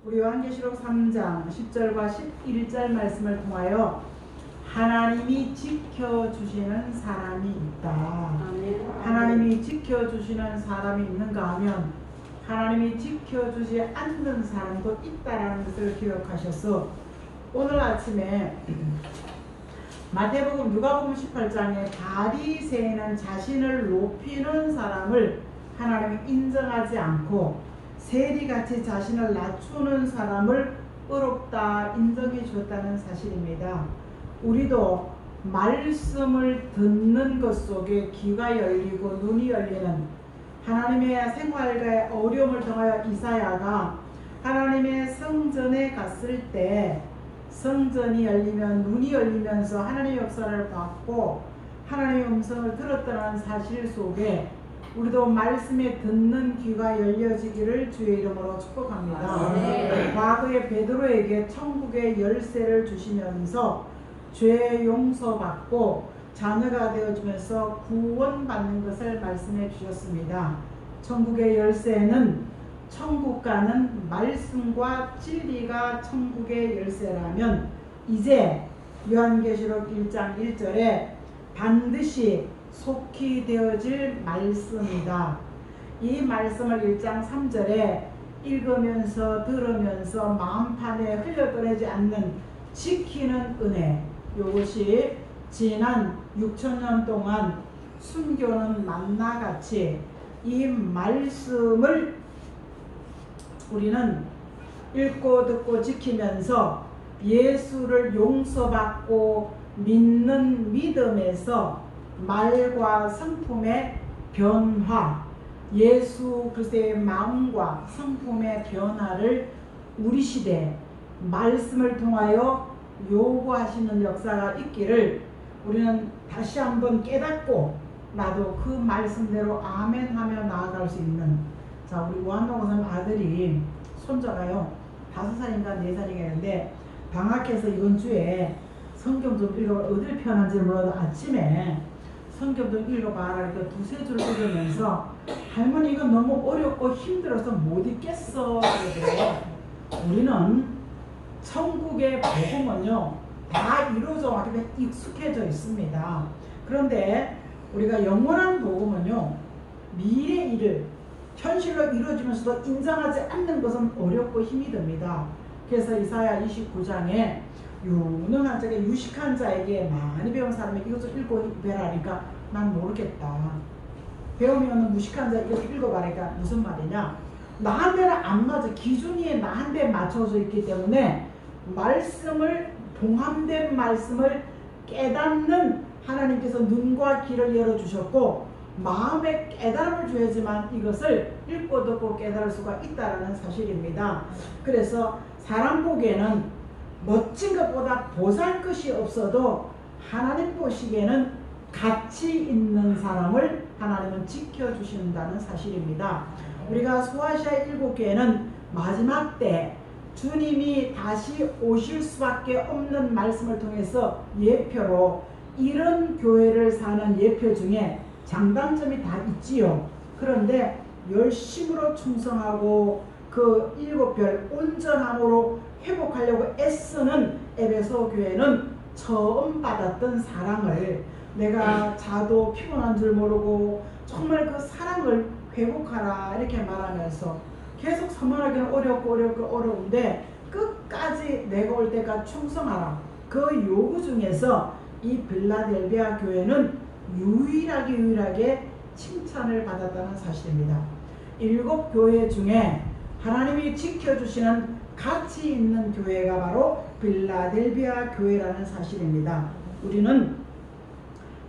우리 요한계시록 3장 10절과 11절 말씀을 통하여 하나님이 지켜주시는 사람이 있다. 하나님이 지켜주시는 사람이 있는가 하면 하나님이 지켜주지 않는 사람도 있다라는 것을 기억하셔서 오늘 아침에 마태복음 누가복음 18장에 바리새인은 자신을 높이는 사람을 하나님이 인정하지 않고 세리같이 자신을 낮추는 사람을 의롭다 인정해 주었다는 사실입니다. 우리도 말씀을 듣는 것 속에 귀가 열리고 눈이 열리는 하나님의 생활과의 어려움을 통하여 이사야가 하나님의 성전에 갔을 때 성전이 열리면 눈이 열리면서 하나님의 역사를 봤고 하나님의 음성을 들었다는 사실 속에 우리도 말씀에 듣는 귀가 열려지기를 주의 이름으로 축복합니다. 네. 과거에 베드로에게 천국의 열쇠를 주시면서 죄 용서받고 자녀가 되어주면서 구원받는 것을 말씀해 주셨습니다. 천국의 열쇠는 천국 가는 말씀과 진리가 천국의 열쇠라면 이제 요한계시록 1장 1절에 반드시 속히 되어질 말씀이다. 이 말씀을 1장 3절에 읽으면서 들으면서 마음판에 흘려보내지 않는 지키는 은혜, 이것이 지난 6천년 동안 숨겨놓은 만나같이 이 말씀을 우리는 읽고 듣고 지키면서 예수를 용서받고 믿는 믿음에서 말과 성품의 변화, 예수 그리스도의 마음과 성품의 변화를 우리 시대 말씀을 통하여 요구하시는 역사가 있기를 우리는 다시 한번 깨닫고 나도 그 말씀대로 아멘 하며 나아갈 수 있는, 자, 우리 오한동호사님 아들이 손자가요 5살인가 4살인가 방학해서 이번 주에 성경 좀 읽어봐. 어딜 편한지 몰라도 아침에 성경 좀 읽어봐라. 이렇게 2-3줄 읽으면서 할머니 이건 너무 어렵고 힘들어서 못 읽겠어. 우리는 천국의 복음은요 다 이루어져 왔기 익숙해져 있습니다. 그런데 우리가 영원한 복음은요 미래 일을 현실로 이루어지면서도 인정하지 않는 것은 어렵고 힘이 듭니다. 그래서 이사야 29장에 유능한 자에게 유식한 자에게 많이 배운 사람이 이것을 읽고 배라니까 난 모르겠다. 배우면 무식한 자 이것을 읽어봐라니까 무슨 말이냐, 나한테는 안 맞아. 기준이 나한테 맞춰져 있기 때문에 말씀을 봉합된 말씀을 깨닫는 하나님께서 눈과 귀를 열어주셨고 마음에 깨달음을 줘야지만 이것을 읽고 듣고 깨달을 수가 있다는 사실입니다. 그래서 사람 보기에는 멋진 것보다 보잘것이 없어도 하나님 보시기에는 가치 있는 사람을 하나님은 지켜주신다는 사실입니다. 우리가 소아시아 7교회는 마지막 때 주님이 다시 오실 수밖에 없는 말씀을 통해서 예표로 이런 교회를 사는 예표 중에 장단점이 다 있지요. 그런데 열심으로 충성하고 그 7별 온전함으로 회복하려고 애쓰는 에베소 교회는 처음 받았던 사랑을 내가 자도 피곤한 줄 모르고 정말 그 사랑을 회복하라 이렇게 말하면서 계속 서만하기는 어렵고 어려운데 끝까지 내가 올 때까지 충성하라. 그 요구 중에서 이 빌라델비아 교회는 유일하게 칭찬을 받았다는 사실입니다. 7교회 중에 하나님이 지켜주시는 가치 있는 교회가 바로 빌라델비아 교회라는 사실입니다. 우리는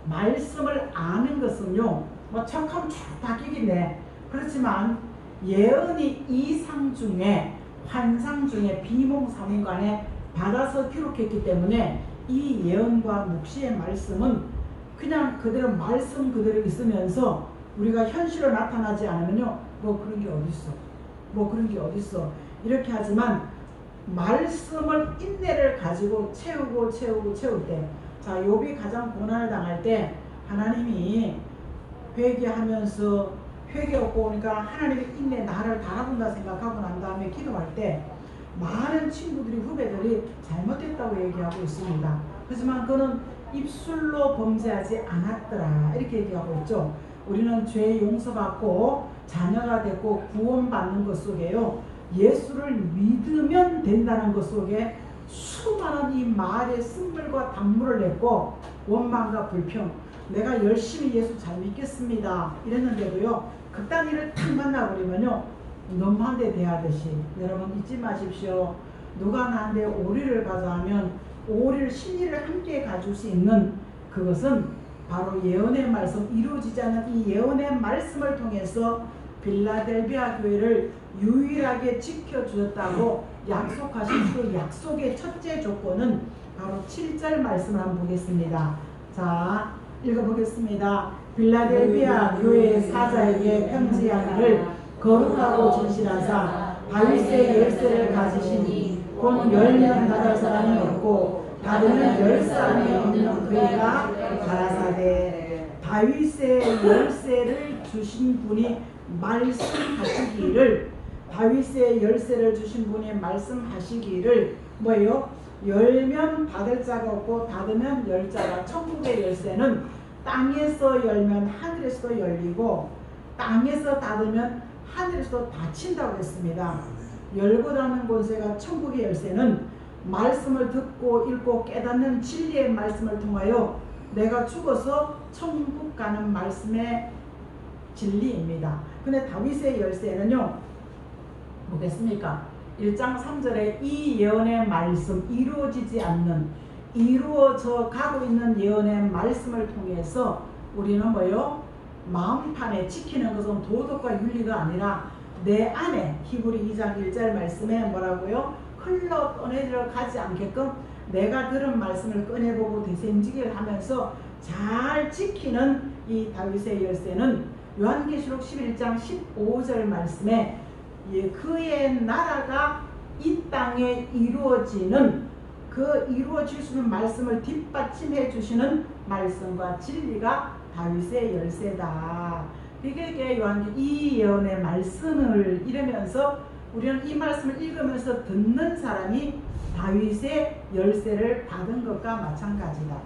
말씀을 아는 것은요 뭐 척하면 쭉 바뀌긴데 그렇지만 예언이 이상 중에 환상 중에 비몽사몽간에 받아서 기록했기 때문에 이 예언과 묵시의 말씀은 그냥 그대로 말씀 그대로 있으면서 우리가 현실로 나타나지 않으면요 뭐 그런 게 어딨어, 뭐 그런 게 어딨어 이렇게 하지만 말씀을 인내를 가지고 채울 때, 자, 욥이 가장 고난을 당할 때 하나님이 회개 얻고 오니까 하나님의 인내 나를 달아본다 생각하고 난 다음에 기도할 때 많은 친구들이 후배들이 잘못했다고 얘기하고 있습니다. 하지만 그는 입술로 범죄하지 않았더라 이렇게 얘기하고 있죠. 우리는 죄 용서받고 자녀가 됐고 구원받는 것 속에요, 예수를 믿으면 된다는 것 속에 수많은 이 말의 쓴물과 단물을 냈고, 원망과 불평, 내가 열심히 예수 잘 믿겠습니다 이랬는데도요, 그딴 일을 탁 만나버리면요 너무한데 대하듯이, 여러분 잊지 마십시오. 누가 나한테 오리를 가자 하면 오리를 진리를 함께 가질 수 있는 그것은 바로 예언의 말씀, 이루어지지 않는 이 예언의 말씀을 통해서 빌라델비아 교회를 유일하게 지켜주었다고 약속하신 그 약속의 첫째 조건은 바로 7절 말씀을 한번 보겠습니다. 자, 읽어보겠습니다. 빌라델비아 교회 사자에게 편지하기를 거룩하고 진실하사 다윗의 열쇠를 가지시니 곧 열면 닫을 사람이 없고 닫으면 열 사람이 없는 그이가 가라사대, 다윗의 열쇠를 주신 분이 말씀하시기를, 다윗의 열쇠를 주신 분이 말씀하시기를 뭐예요? 열면 닫을 자가 없고 닫으면 열 자가. 천국의 열쇠는 땅에서 열면 하늘에서도 열리고 땅에서 닫으면 하늘에서도 닫힌다고 했습니다. 열고 닫는 권세가 천국의 열쇠는 말씀을 듣고 읽고 깨닫는 진리의 말씀을 통하여 내가 죽어서 천국 가는 말씀의 진리입니다. 근데 다윗의 열쇠는요 뭐겠습니까? 1장 3절에 이 예언의 말씀, 이루어지지 않는, 이루어져 가고 있는 예언의 말씀을 통해서 우리는 뭐요? 마음판에 지키는 것은 도덕과 윤리가 아니라 내 안에, 히브리 2장 1절 말씀에 뭐라고요? 흘러 떠내려 가지 않게끔 내가 들은 말씀을 꺼내보고 되새김질을 하면서 잘 지키는 이 다윗의 열쇠는 요한계시록 11장 15절 말씀에 그의 나라가 이 땅에 이루어지는, 그 이루어질 수 있는 말씀을 뒷받침해 주시는 말씀과 진리가 다윗의 열쇠다. 이게 이 예언의 말씀을 이러면서 우리는 이 말씀을 읽으면서 듣는 사람이 다윗의 열쇠를 받은 것과 마찬가지다.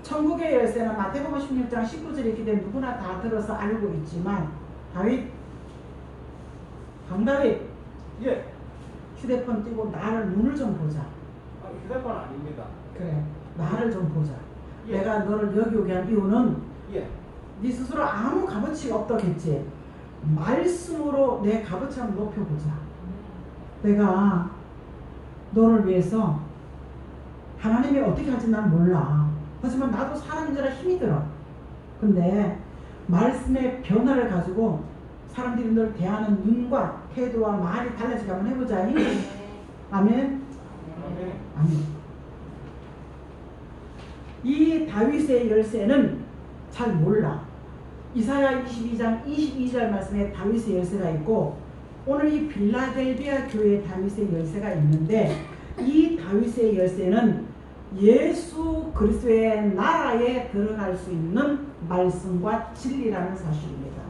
천국의 열쇠는 마태복음 16장 19절에 있기 때문에 누구나 다 들어서 알고 있지만, 강다윗, 예. 휴대폰 띄고 나를 눈을 좀 보자. 휴대폰 아닙니다. 그래, 나를 좀 보자. 예. 내가 너를 여기 오게 한 이유는 예. 네 스스로 아무 값어치가 없다겠지. 말씀으로 내 값어치 한번 높여보자. 내가 너를 위해서 하나님이 어떻게 할지 난 몰라. 하지만 나도 사람인지라 힘이 들어. 근데 말씀의 변화를 가지고 사람들이 널 대하는 눈과 태도와 말이 달라지게 한번 해보자. 아멘. 아멘. 이 다윗의 열쇠는 잘 몰라. 이사야 22장 22절 말씀에 다윗의 열쇠가 있고, 오늘 이 빌라델비아 교회에 다윗의 열쇠가 있는데, 이 다윗의 열쇠는 예수 그리스도의 나라에 들어갈 수 있는 말씀과 진리라는 사실입니다.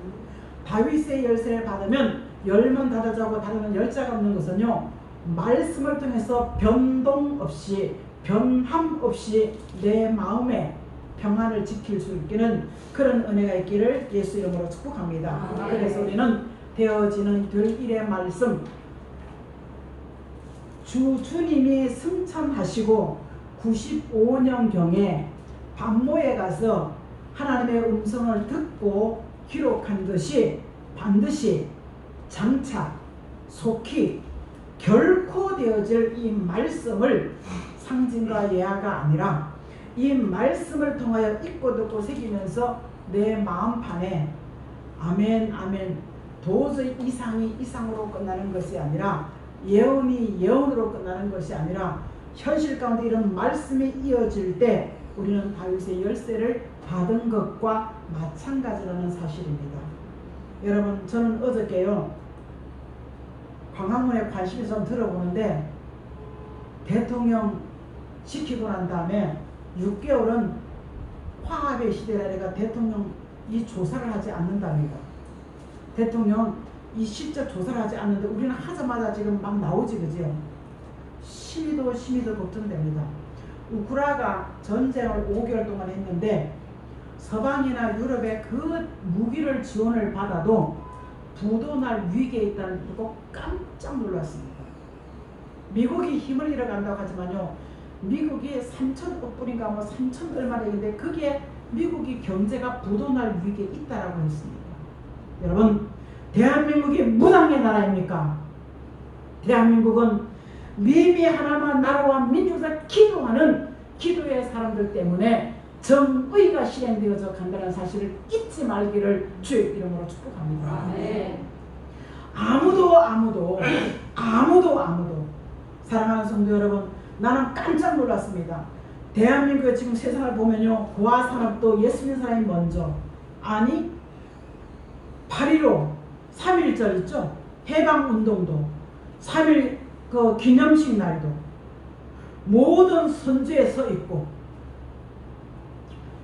다윗의 열쇠를 받으면 열면 닫을 자고 닫으면 열 자가 없는 것은요, 말씀을 통해서 변동 없이, 변함 없이 내 마음에 평안을 지킬 수 있기는 그런 은혜가 있기를 예수 이름으로 축복합니다. 그래서 우리는 되어지는 될 일의 말씀, 주님이 승천하시고 95년경에 반모에 가서 하나님의 음성을 듣고 기록한 것이 반드시 장차 속히 결코 되어질 이 말씀을 상징과 예화가 아니라 이 말씀을 통하여 읽고 듣고 새기면서 내 마음판에 아멘 아멘, 도저히 이상이 이상으로 끝나는 것이 아니라, 예언이 예언으로 끝나는 것이 아니라 현실 가운데 이런 말씀이 이어질 때 우리는 다윗의 열쇠를 받은 것과 마찬가지라는 사실입니다. 여러분, 저는 어저께요 광화문에 관심이 좀 들어보는데, 대통령 지키고 난 다음에 6개월은 화합의 시대라니까 대통령이 조사를 하지 않는답니다. 대통령 이 실적 조사를 하지 않는데 우리는 하자마자 지금 막 나오지, 그죠? 심히도 걱정됩니다. 우크라이나가 전쟁을 5개월 동안 했는데 서방이나 유럽의 그 무기를 지원을 받아도 부도날 위기에 있다는 걸 보고 깜짝 놀랐습니다. 미국이 힘을 잃어간다고 하지만요, 미국이 3,000억 불인가 뭐 3,000 얼마인데 그게 미국이 경제가 부도날 위기에 있다라고 했습니다. 여러분, 대한민국이 무당의 나라입니까? 대한민국은 미미 하나만 나라와 민족에서 기도하는 기도의 사람들 때문에 정의가 실행되어져 간다는 사실을 잊지 말기를 주의 이름으로 축복합니다. 네. 아무도 사랑하는 성도 여러분, 나는 깜짝 놀랐습니다. 대한민국의 지금 세상을 보면요, 고아 산업도 예수님 사람이 먼저, 아니 8.15 3.1절 있죠? 해방운동도 3.1 그 기념식 날도 모든 선지에 서 있고,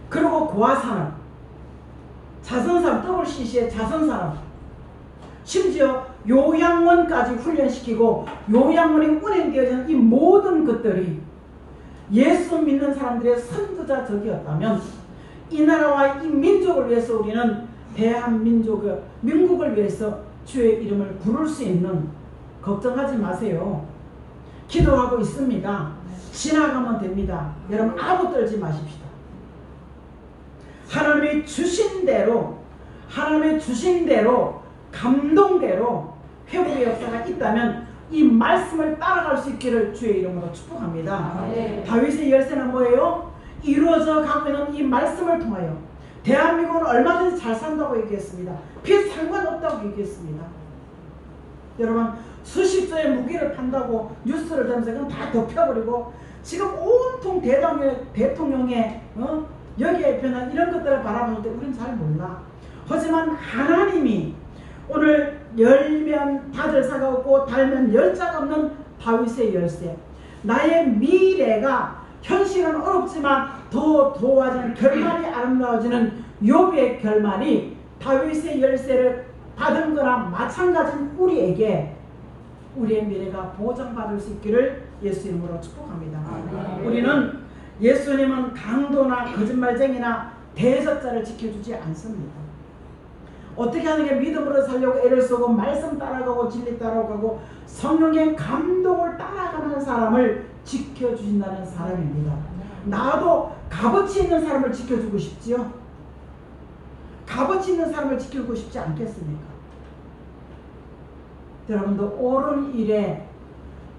그리고 고아산업, 자선산업, WCC의 자선산업, 심지어 요양원까지 훈련시키고 요양원이 운행되어지는 이 모든 것들이 예수 믿는 사람들의 선두자적이었다면 이 나라와 이 민족을 위해서 우리는 대한민국을 위해서 주의 이름을 부를 수 있는, 걱정하지 마세요. 기도하고 있습니다. 지나가면 됩니다. 여러분 아무 떨지 마십시다. 하나님이 주신 대로 감동대로 회복의 역사가 있다면 이 말씀을 따라갈 수 있기를 주의 이름으로 축복합니다. 네. 다윗의 열쇠는 뭐예요? 이루어져 가고 있는 이 말씀을 통하여 대한민국은 얼마든지 잘 산다고 얘기했습니다. 빚 상관없다고 얘기했습니다. 여러분, 수십조의 무기를 판다고 뉴스를 들으면서 그건 다 덮여버리고 지금 온통 대통령의 여기에 변한 이런 것들을 바라볼 때 우리는 잘 몰라. 하지만 하나님이 오늘 열면 닫을 사가 없고 닫으면 열 자가 없는 다윗의 열쇠, 나의 미래가 현실은 어렵지만 더 도와지는 결말이 아름다워지는 욥의 결말이 다윗의 열쇠를 받은 거나 마찬가지인 우리에게 우리의 미래가 보장받을 수 있기를 예수 이름으로 축복합니다. 우리는 예수님은 강도나 거짓말쟁이나 대적자를 지켜주지 않습니다. 어떻게 하는 게 믿음으로 살려고 애를 쓰고 말씀 따라가고 진리 따라가고 성령의 감동을 따라가는 사람을 지켜주신다는 사람입니다. 나도 값어치 있는 사람을 지켜주고 싶지요? 값어치 있는 사람을 지켜주고 싶지 않겠습니까? 여러분도 옳은 일에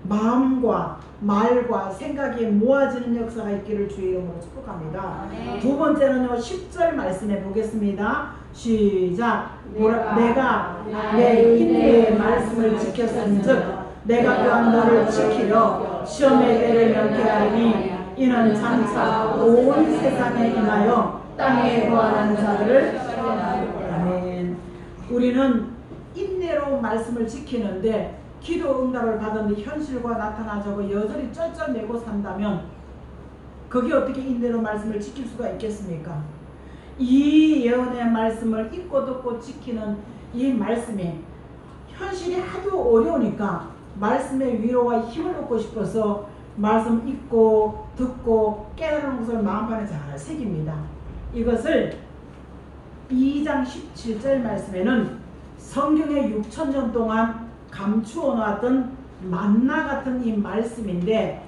마음과 말과 생각이 모아지는 역사가 있기를 주의 이름으로 축복합니다. 두 번째는요, 10절 말씀해 보겠습니다. 시작. 내가 내 인내의 말씀을 지켰은즉 내가 또한 너를 지키려 시험의 때를 면케하리니 이는 장차 온 세상에 임하여 땅에 거하는 자들을. 아멘. 우리는 인내로 말씀을 지키는데 기도 응답을 받았는데 현실과 나타나자고 여전히 쩔쩔매고 산다면 그게 어떻게 인내로 말씀을 지킬 수가 있겠습니까? 이 예언의 말씀을 읽고 듣고 지키는 이 말씀이 현실이 하도 어려우니까 말씀의 위로와 힘을 얻고 싶어서 말씀 읽고 듣고 깨달은 것을 마음판에 잘 새깁니다. 이것을 2장 17절 말씀에는 성경의 6,000년 동안 감추어 놨던 만나 같은 이 말씀인데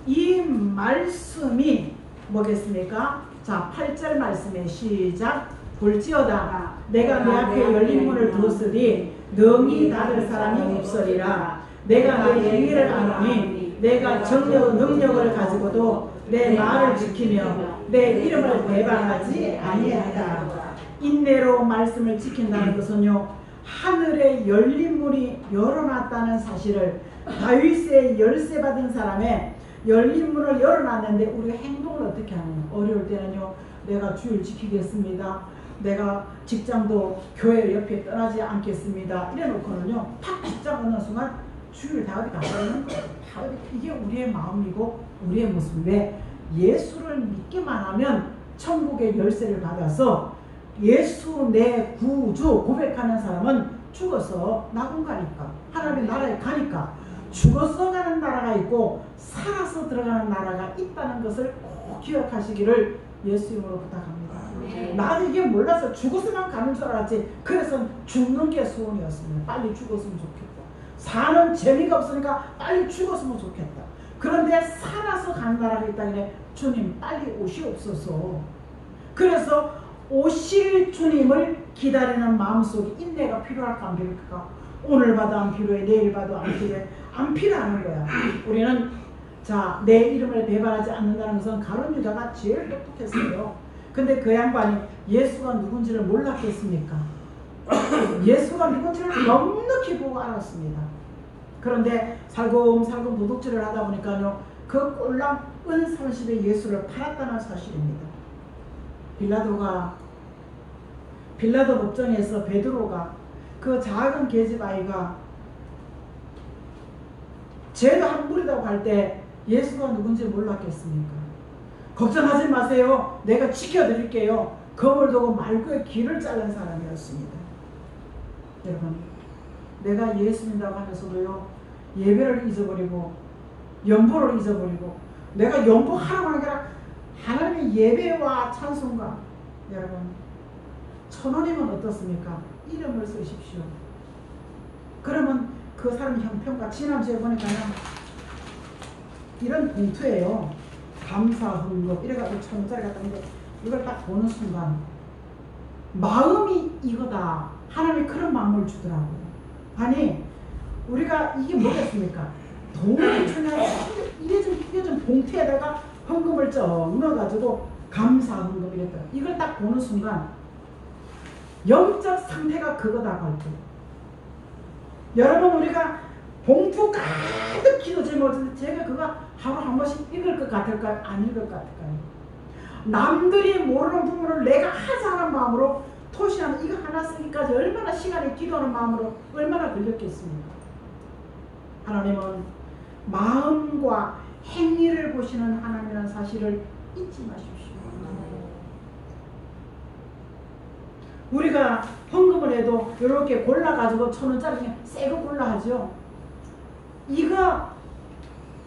이 말씀이 뭐겠습니까? 자, 8절 말씀에 시작. 볼지어다 내가 내 앞에 열린 문을 두었으니 능히 닫을 사람이 없으리라. 내가 내 행위를 아노니 내가 정력 능력을 가지고도 내 말을 지키며 내 이름을 배반하지 아니하다. 인내로 말씀을 지킨다는 것은요, 하늘의 열린 문이 열어놨다는 사실을, 다윗의 열쇠 받은 사람의 열린 문을 열어놨는데 우리가 행동을 어떻게 하느냐. 어려울 때는요, 내가 주를 지키겠습니다. 내가 직장도 교회 옆에 떠나지 않겠습니다. 이래놓고는요, 팍 직장 얻는 순간 주를 다 어디 가버리는 거예요. 이게 우리의 마음이고 우리의 모습. 왜? 예수를 믿기만 하면 천국의 열쇠를 받아서 예수 내 구주 고백하는 사람은 죽어서 낙원 가니까, 하나님의 나라에 가니까, 죽어서 가는 나라가 있고 아니고 살아서 들어가는 나라가 있다는 것을 꼭 기억하시기를 예수 이름으로 부탁합니다. 나는 이게 몰라서 죽었으면 가는 줄 알았지. 그래서 죽는 게 소원이었습니다. 빨리 죽었으면 좋겠다. 사는 재미가 없으니까 빨리 죽었으면 좋겠다. 그런데 살아서 가는 나라가 있다길래 주님 빨리 오시옵소서. 그래서 오실 주님을 기다리는 마음속에 인내가 필요할까 안 필요할까? 오늘 봐도 안 필요해, 내일 봐도 안 필요해. 안 필요하는 거야. 우리는 자, 내 이름을 배반하지 않는다는 것은 가룟 유다가 제일 똑똑했어요. 근데 그 양반이 예수가 누군지를 몰랐겠습니까? 예수가 누군지를 넉넉히 보고 알았습니다. 그런데 살금살금 도둑질을 하다 보니까요, 그 꼴랑 은 30에 예수를 팔았다는 사실입니다. 빌라도 법정에서 베드로가 그 작은 계집 아이가 죄도 한 무리다고 할 때 예수가 누군지 몰랐겠습니까? 걱정하지 마세요. 내가 지켜드릴게요. 검을 두고 말구의 길을 자른 사람이었습니다. 여러분, 내가 예수 믿는다고 하면서도요, 예배를 잊어버리고 연보를 잊어버리고 내가 연보하라고 하는 게 아니라 하나님의 예배와 찬송가. 여러분, 천원이면 어떻습니까? 이름을 쓰십시오. 그러면 그 사람 형편과 지난주에 보니까요, 이런 봉투예요. 감사 헌금 이래가지고 1,000원짜리 갖다 놨는데 이걸 딱 보는 순간 마음이 이거다. 하나님이 그런 마음을 주더라고요. 아니, 우리가 이게 뭐겠습니까? 돈을 주냐, 이게 좀 봉투에다가 헌금을 쩍 넣어가지고 감사 헌금 이랬다. 이걸 딱 보는 순간 영적 상태가 그거다 갈때. 여러분, 우리가 봉투 가득 기도 제목을 제가 그거 하루 한 번씩 읽을 것 같을까요? 안 읽을 것 같을까요? 남들이 모르는 부분을 내가 하자는 마음으로 토시하는 이거 하나 쓰기까지 얼마나 시간이 기도하는 마음으로 얼마나 걸렸겠습니까? 하나님은 마음과 행위를 보시는 하나님이라는 사실을 잊지 마십시오. 우리가 헌금을 해도 이렇게 골라가지고 1,000원짜리 새거 골라 하죠. 이거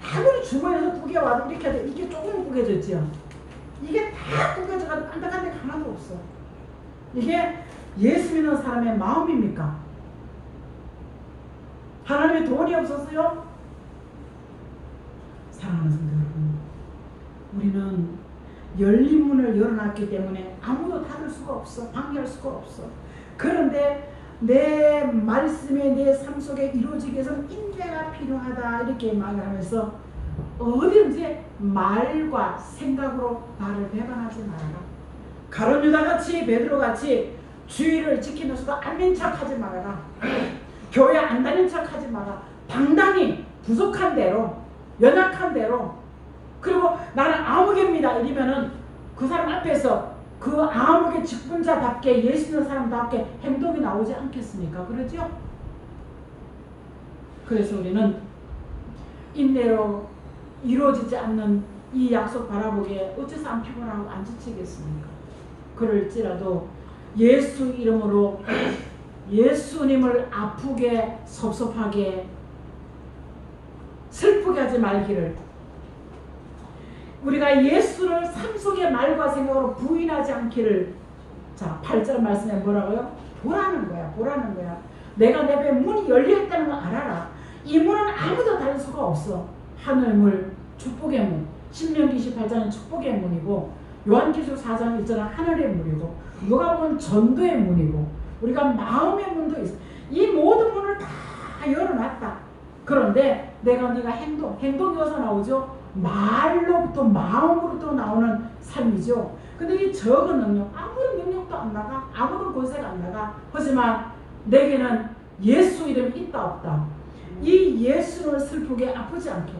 아무리 주머니에서 두 개 와도 이렇게 해도 이게 조금 구겨졌죠. 이게 다 구겨져가지고 깐딱한 데가 하나도 없어. 이게 예수 믿는 사람의 마음입니까? 하나님의 돈이 없었어요? 사랑하는 성도 여러분, 우리는 열린 문을 열어놨기 때문에 아무도 닫을 수가 없어. 방해할 수가 없어. 그런데 내 말씀이 내 삶 속에 이루어지기 위해서는 인내가 필요하다. 이렇게 말을 하면서 어디든지 말과 생각으로 나를 배반하지 말아라. 가룟 유다같이 베드로같이 주의를 지키면서도 안 된 척하지 말아라. 교회 안 다닌 척하지 마라. 당당히 부족한 대로, 연약한 대로, 그리고 나는 아무개입니다 이러면은 그 사람 앞에서 그 아무개 직분자답게 예수 믿는 사람답게 행동이 나오지 않겠습니까? 그러죠? 그래서 우리는 인내로 이루어지지 않는 이 약속 바라보기에 어째서 안 피곤하고 안 지치겠습니까? 그럴지라도 예수 이름으로 예수님을 아프게 섭섭하게 슬프게 하지 말기를, 우리가 예수를 삶 속의 말과 생각으로 부인하지 않기를. 자, 8절 말씀에 뭐라고요? 보라는 거야. 보라는 거야. 내가 내 배에 문이 열려있다는 거 알아라. 이 문은 아무도 닫을 수가 없어. 하늘문, 축복의 문. 신명기 28장은 축복의 문이고, 요한계시록 4장 1절은 하늘의 문이고, 누가복음 전도의 문이고, 우리가 마음의 문도 있어. 이 모든 문을 다 열어놨다. 그런데 네가 행동이 어디서 나오죠? 말로부터 마음으로부터 나오는 삶이죠. 근데 이 적은 능력, 아무런 능력도 안 나가, 아무런 권세가 안 나가. 하지만 내게는 예수 이름이 있다 없다. 이 예수를 슬프게 아프지 않게.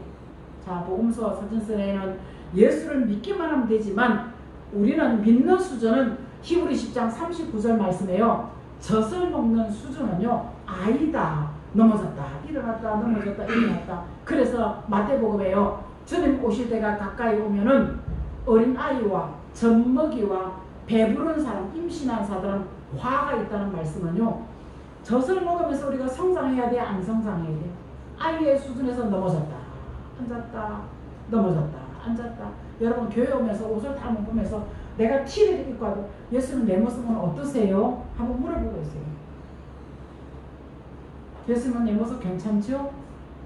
자, 복음서 서신서에는 예수를 믿기만 하면 되지만 우리는 믿는 수준은 히브리 10장 39절 말씀에요. 젖을 먹는 수준은요, 아이다. 넘어졌다, 일어났다, 넘어졌다, 일어났다. 그래서 마태복음에요, 주님 오실 때가 가까이 오면은 어린 아이와 젖먹이와 배부른 사람, 임신한 사람은 화가 있다는 말씀은요, 젖을 먹으면서 우리가 성장해야 돼, 안 성장해야 돼? 아이의 수준에서 넘어졌다. 앉았다 넘어졌다 앉았다. 여러분 교회 오면서 옷을 다 묶으면서 내가 티를 입고 와도 예수님 내 모습은 어떠세요? 한번 물어보고 있어요. 예수님은 내 모습 괜찮죠?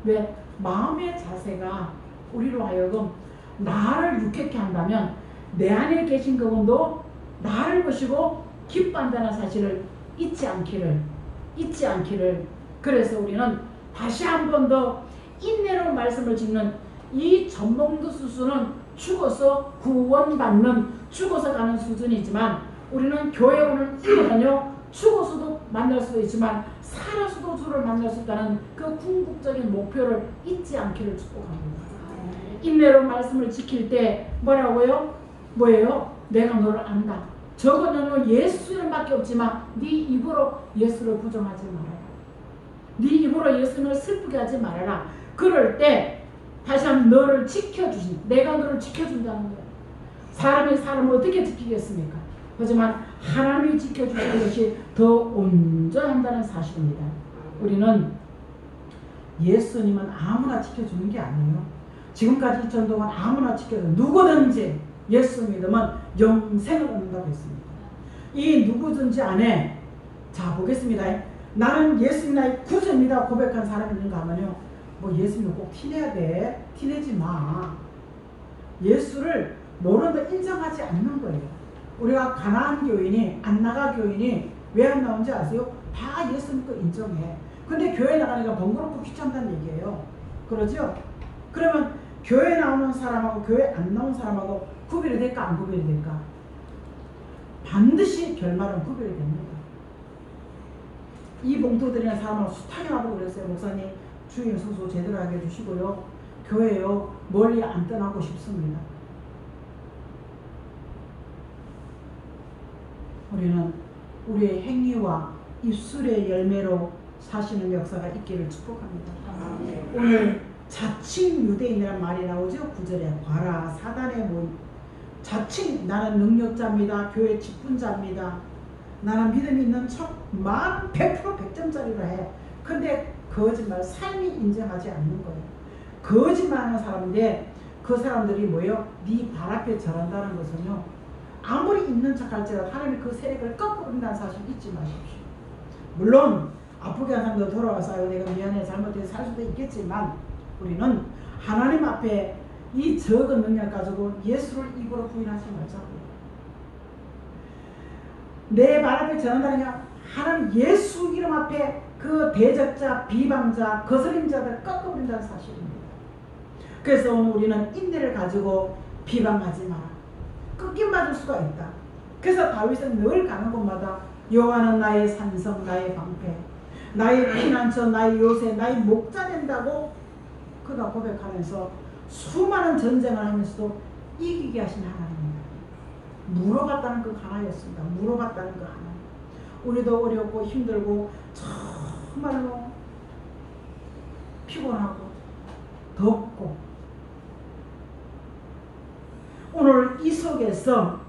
왜? 마음의 자세가 우리로 하여금 나를 유쾌케 한다면 내 안에 계신 그분도 나를 보시고 기뻐한다는 사실을 잊지 않기를. 그래서 우리는 다시 한 번 더 인내로 말씀을 짓는 이 전몽도 수수는 죽어서 구원받는, 죽어서 가는 수준이지만 우리는 교회 오는 이유는요, 죽어서도 만날 수도 있지만 살아서도 주를 만날 수 있다는 그 궁극적인 목표를 잊지 않기를 축복합니다. 인내로 말씀을 지킬 때 뭐라고요? 뭐예요? 내가 너를 안다. 저거는 예수 이름밖에 없지만 네 입으로 예수를 부정하지 말아라. 네 입으로 예수님을 슬프게 하지 말아라. 그럴 때 다시 한번 너를 지켜주신, 내가 너를 지켜준다는 거예요. 사람이 사람을 어떻게 지키겠습니까? 하지만 하나님이 지켜주는 것이 더 온전한다는 사실입니다. 우리는 예수님은 아무나 지켜주는 게 아니에요. 지금까지 2000년 동안 아무나 지켜주는, 누구든지 예수 믿으면 영생을 얻는다고 했습니다. 이 누구든지 안에, 자 보겠습니다. 나는 예수님 나의 구주입니다 고백한 사람이 있는가 하면요, 뭐 예수님 꼭 티내야 돼. 티내지 마. 예수를 모른다 인정하지 않는 거예요. 우리가 가나안 교인이, 안나가 교인이 왜 안 나온지 아세요? 다 예수 믿고 인정해. 근데 교회 나가니까 번거롭고 귀찮다는 얘기예요. 그러죠? 그러면 교회 나오는 사람하고 교회 안 나온 사람하고 구별이 될까 안 구별이 될까? 반드시 결말은 구별이 됩니다. 이 봉투 드리는 사람하고 숱하게 나보고 그랬어요. 목사님 주일 소소 제대로 하게 해주시고요. 교회요 멀리 안 떠나고 싶습니다. 우리는 우리의 행위와 입술의 열매로 사시는 역사가 있기를 축복합니다. 오늘 자칭 유대인이라는 말이 나오죠. 9절에 봐라 사단의 모임. 자칭 나는 능력자입니다. 교회 직분자입니다. 나는 믿음이 있는 척 만 100% 100점짜리로 해. 근데 거짓말, 삶이 인정하지 않는 거예요. 거짓말하는 사람인데 그 사람들이 뭐예요? 네 발 앞에 절한다는 것은요, 아무리 있는 척 할지라도 하나님이 그 세력을 꺾어버린다는 사실 잊지 마십시오. 물론 아프게 한 사람도 돌아와서 아유 내가 미안해 잘못해서 살 수도 있겠지만 우리는 하나님 앞에 이 적은 능력 가지고 예수를 입으로 부인하지 말자고요. 내 말 앞에 전한다는 게 하나님 예수 이름 앞에 그 대적자, 비방자, 거스림자들 꺾어버린다는 사실입니다. 그래서 오늘 우리는 인내를 가지고 비방하지 마라. 꺾임 받을 수가 있다. 그래서 다윗은 늘 가는 곳마다 여호와는 나의 산성, 나의 방패, 나의 피난처, 나의 요새, 나의 목자 된다고 그가 고백하면서 수많은 전쟁을 하면서도 이기게 하신 하나님입니다. 물어봤다는 그 하나였습니다. 물어봤다는 그 하나. 우리도 어렵고 힘들고 정말로 피곤하고 덥고 오늘 이 속에서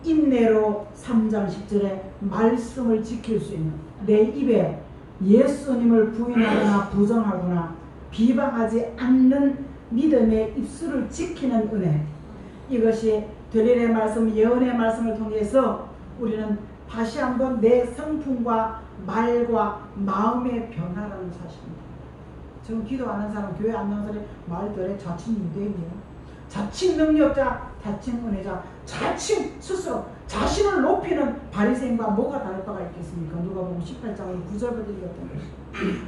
인내로 3장 10절에 말씀을 지킬 수 있는, 내 입에 예수님을 부인하거나 부정하거나 비방하지 않는 믿음의 입술을 지키는 은혜, 이것이 되리의 말씀, 예언의 말씀을 통해서 우리는 다시 한번 내 성품과 말과 마음의 변화라는 사실입니다. 지금 기도하는 사람, 교회 안 나온 사람이 말들에 자칭 유대인이에요. 자칭 능력자, 자칭 은혜자, 자칭 스스로 자신을 높이는 바리새인과 뭐가 다를 바가 있겠습니까? 누가복음 18장을 9절부터 읽었던 것이.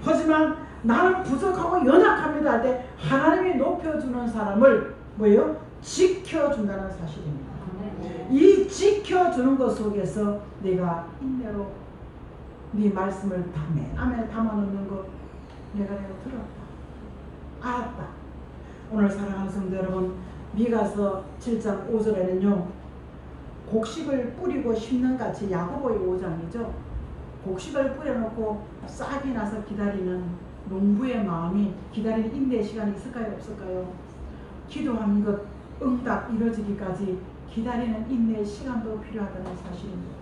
하지만 나는 부족하고 연약합니다 할 때 하나님이 높여주는 사람을 뭐예요? 지켜준다는 사실입니다. 이 지켜주는 것 속에서 내가 인내로 네 말씀을 안에 담아놓는 것 내가 들었다, 알았다. 오늘 사랑하는 성도 여러분, 미가서 7장 5절에는요 곡식을 뿌리고 심는 같이, 야고보의 5장이죠. 곡식을 뿌려놓고 싹이 나서 기다리는 농부의 마음이, 기다리는 인내의 시간이 있을까요 없을까요? 기도하는 것 응답 이루어지기까지 기다리는 인내의 시간도 필요하다는 사실입니다.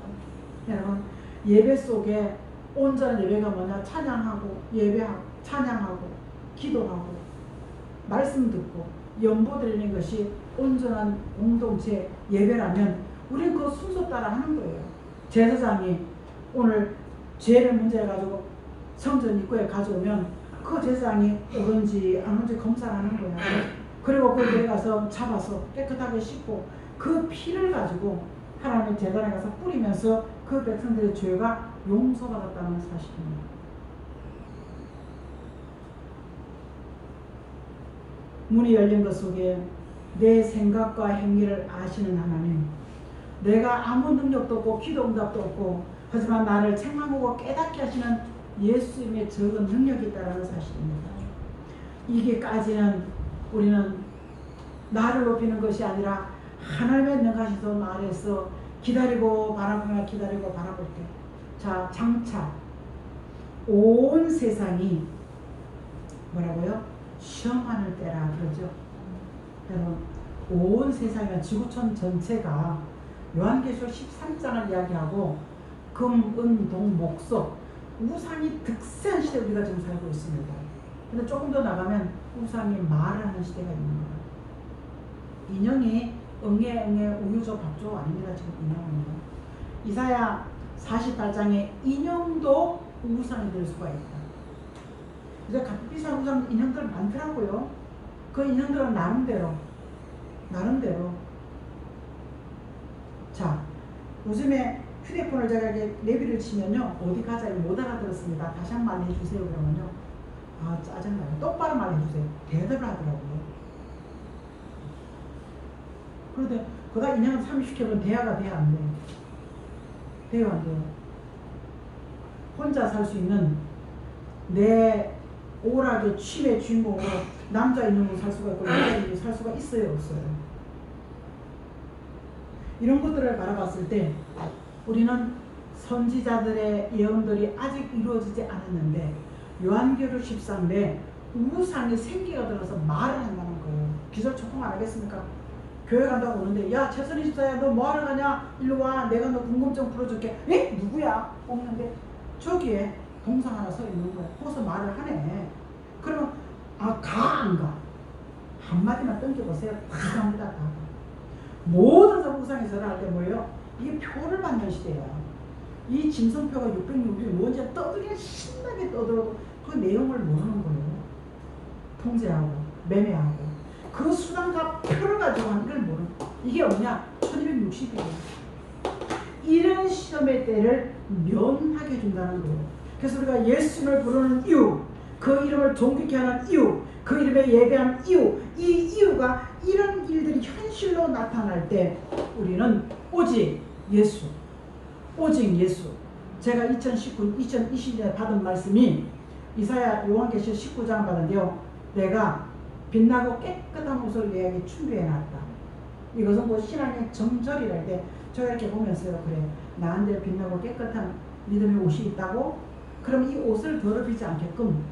여러분, 예배 속에 온전한 예배가 뭐냐? 찬양하고 예배하고 찬양하고 기도하고 말씀 듣고 연보드리는 것이 온전한 공동체 예배라면 우리는 그 순서 따라 하는 거예요. 제사장이 오늘 죄를 문제해가지고 성전 입구에 가져오면 그 제사장이 옳은지 안 옳은지 검사를 하는 거야. 그리고 그걸 내려가서 잡아서 깨끗하게 씻고 그 피를 가지고 하나님의 제단에 가서 뿌리면서 그 백성들의 죄가 용서받았다는 사실입니다. 문이 열린 것 속에 내 생각과 행위를 아시는 하나님, 내가 아무 능력도 없고 기도 응답도 없고 하지만 나를 책망하고 깨닫게 하시는 예수님의 적은 능력이 있다는 사실입니다. 이게까지는 우리는 나를 높이는 것이 아니라 하나님의 능하신 손 아래서 기다리고 바라보며 기다리고 바라볼 때, 자, 장차 온 세상이 뭐라고요? 시험하는 때라 그러죠. 여러분, 온 세상이면 지구촌 전체가 요한계시록 13장을 이야기하고 금, 은, 동, 목석 우상이 득세한 시대에 우리가 지금 살고 있습니다. 근데 조금 더 나가면 우상이 말을 하는 시대가 있는 거예요. 인형이 응애 우유조 밥조 아닙니다. 지금 인형은. 이사야 48장에 인형도 우상이 될 수가 있다. 이제 값 비싼 우상 인형들 많더라고요. 그 인형들은 나름대로 자, 요즘에 휴대폰을 제가 이렇게 내비를 치면요 어디 가자 못 알아들었습니다. 다시 한 번 해주세요 그러면요, 아 짜증나요. 똑바로 말해주세요. 대답을 하더라고요. 그런데 그다 인형을 30개면 대화가 돼야 안 돼요. 돼요 안 돼요. 혼자 살 수 있는 내 오락의 취미의 주인공으로 남자 인형으로 살 수가 있고 여자 인형으로 살 수가 있어요 없어요? 이런 것들을 바라봤을 때 우리는 선지자들의 예언들이 아직 이루어지지 않았는데 요한계시록 13장에 우상이 생기가 들어서 말을 한다는 거예요. 기절초풍 안 하겠습니까? 교회 간다고 오는데, 야 최선희 집사야 너 뭐하러 가냐? 일로 와, 내가 너 궁금증 풀어줄게. 에? 누구야? 없는데 저기에 동상 하나 서 있는 거야. 거기서 말을 하네. 그러면 아 가 안 가? 한마디만 던져보세요. 다 갑니다. 다. 모든 우상에서는 할 때 뭐예요? 이게 표를 받는 시대야. 이 짐승표가 666이 뭔지 떠들기가 신나게 떠들어도 그 내용을 모르는 거예요. 통제하고 매매하고 그 수단과 표를 가지고 하는 걸 모르는, 이게 뭐냐? 1260이에요. 이런 시험의 때를 면하게 해준다는 거예요. 그래서 우리가 예수님을 부르는 이유, 그 이름을 존귀케 하는 이유, 그 이름에 예배하는 이유, 이 이유가 이런 일들이 현실로 나타날 때 우리는 오직 예수, 오직 예수. 제가 2020년에 받은 말씀이 이사야 요한계시록 19장 받은데요, 내가 빛나고 깨끗한 옷을 내게 준비해놨다. 이것은 뭐 신앙의 정절이랄 때 제가 이렇게 보면서요, 그래 나한테 빛나고 깨끗한 믿음의 옷이 있다고? 그럼 이 옷을 더럽히지 않게끔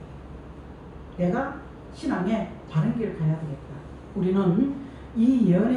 내가 신앙의 바른 길을 가야 되겠다. 우리는 이 예언의